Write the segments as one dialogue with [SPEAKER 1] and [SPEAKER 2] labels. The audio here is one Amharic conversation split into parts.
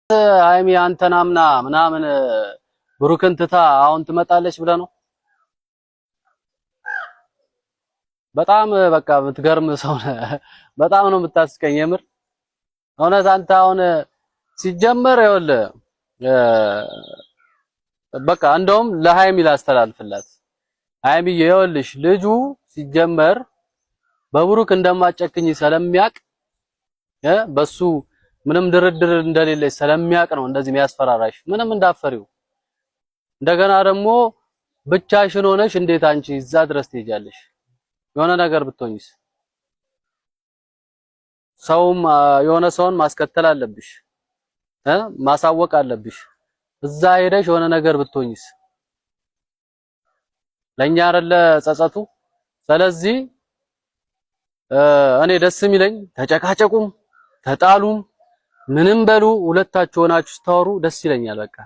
[SPEAKER 1] ሃይሚ አንተን አምና ምናምን ብሩክን ትታ አሁን ትመጣለች ብለህ ነው? በጣም በቃ የምትገርም ሰው ነህ። በጣም ነው የምታስቀኝ የምር። እውነት አንተ አሁን ሲጀመር ይኸውልህ በቃ እንደውም ለሃይሚ ላስተላልፍላት። ሃይሚዬ ይኸውልሽ ልጁ ሲጀመር በብሩክ እንደማጨክኝ ስለሚያቅ በሱ ምንም ድርድር እንደሌለሽ ስለሚያቅ ነው እንደዚህ የሚያስፈራራሽ። ምንም እንዳፈሪው እንደገና ደግሞ ብቻሽን ሆነሽ እንዴት አንቺ እዛ ድረስ ትሄጃለሽ? የሆነ ነገር ብትሆኝስ? ሰውም የሆነ ሰውን ማስከተል አለብሽ ማሳወቅ አለብሽ። እዛ ሄደሽ የሆነ ነገር ብትሆኝስ? ለኛ አይደለ ጸጸቱ። ስለዚህ እኔ ደስ የሚለኝ ተጨቃጨቁም ተጣሉም ምንም በሉ ሁለታችሁ ሆናችሁ ስታወሩ ደስ ይለኛል። በቃ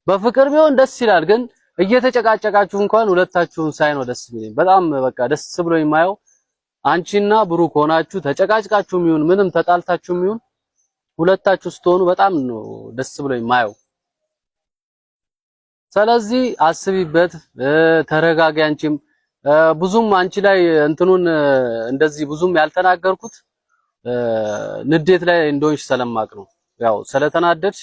[SPEAKER 1] በፍቅር ቢሆን ደስ ይላል፣ ግን እየተጨቃጨቃችሁ እንኳን ሁለታችሁን ሳይ ነው ደስ የሚለኝ። በጣም በቃ ደስ ብሎኝ የማየው አንቺና ብሩክ ሆናችሁ ተጨቃጭቃችሁም ይሁን ምንም ተጣልታችሁም ይሁን ሁለታችሁ ስትሆኑ በጣም ነው ደስ ብሎኝ የማየው። ስለዚህ አስቢበት፣ ተረጋጊ። አንቺም ብዙም አንቺ ላይ እንትኑን እንደዚህ ብዙም ያልተናገርኩት ንዴት ላይ እንደሆንሽ ስለማቅ ነው። ያው ስለተናደድሽ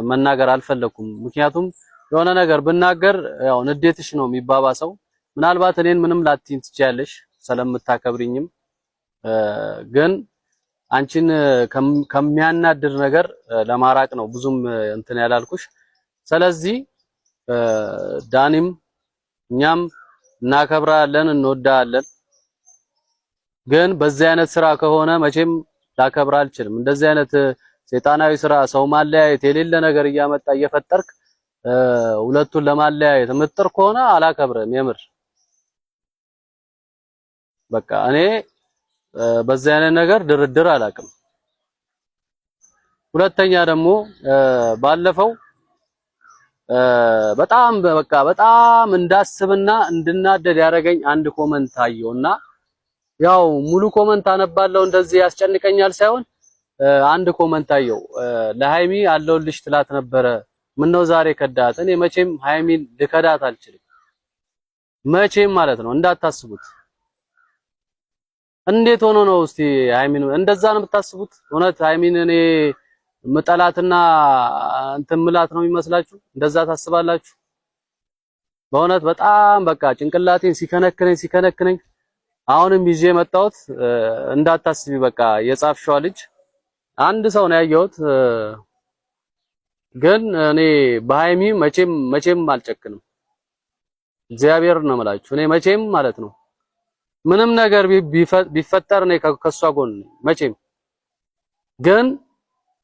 [SPEAKER 1] መናገር አልፈለኩም። ምክንያቱም የሆነ ነገር ብናገር ያው ንዴትሽ ነው የሚባባሰው። ምናልባት እኔን ምንም ላትይኝ ትችያለሽ ስለምታከብሪኝም፣ ግን አንቺን ከሚያናድር ነገር ለማራቅ ነው ብዙም እንትን ያላልኩሽ። ስለዚህ ዳኒም እኛም እናከብራለን እንወዳለን፣ ግን በዚህ አይነት ስራ ከሆነ መቼም ላከብር አልችልም። እንደዚህ አይነት ሰይጣናዊ ስራ ሰው ማለያየት የሌለ ነገር እያመጣ እየፈጠርክ ሁለቱን ለማለያየት የምትጥር ከሆነ አላከብርም የምር። በቃ እኔ በዚህ አይነት ነገር ድርድር አላውቅም። ሁለተኛ ደግሞ ባለፈው በጣም በቃ በጣም እንዳስብና እንድናደድ ያደረገኝ አንድ ኮመንት አየውና ያው ሙሉ ኮመንት አነባለሁ እንደዚህ ያስጨንቀኛል ሳይሆን አንድ ኮመንት አየው ለሃይሚ አለውልሽ ትላት ነበረ ምነው ዛሬ ከዳት? እኔ መቼም ሃይሚን ልከዳት አልችልም፣ መቼም ማለት ነው እንዳታስቡት። እንዴት ሆኖ ነው እስቲ ሃይሚን እንደዛ ነው የምታስቡት? እውነት ሃይሚን እኔ ምጠላትና እንትን ምላት ነው የሚመስላችሁ? እንደዛ ታስባላችሁ? በእውነት በጣም በቃ ጭንቅላቴን ሲከነክነኝ አሁንም ይዤ መጣሁት። እንዳታስቢ በቃ የጻፍሽዋ ልጅ አንድ ሰው ነው ያየሁት፣ ግን እኔ በሃይሚ መቼም አልጨክንም። እግዚአብሔር ነው የምላችሁ። እኔ መቼም ማለት ነው ምንም ነገር ቢፈጠር እኔ ከሷ ጎን መቼም። ግን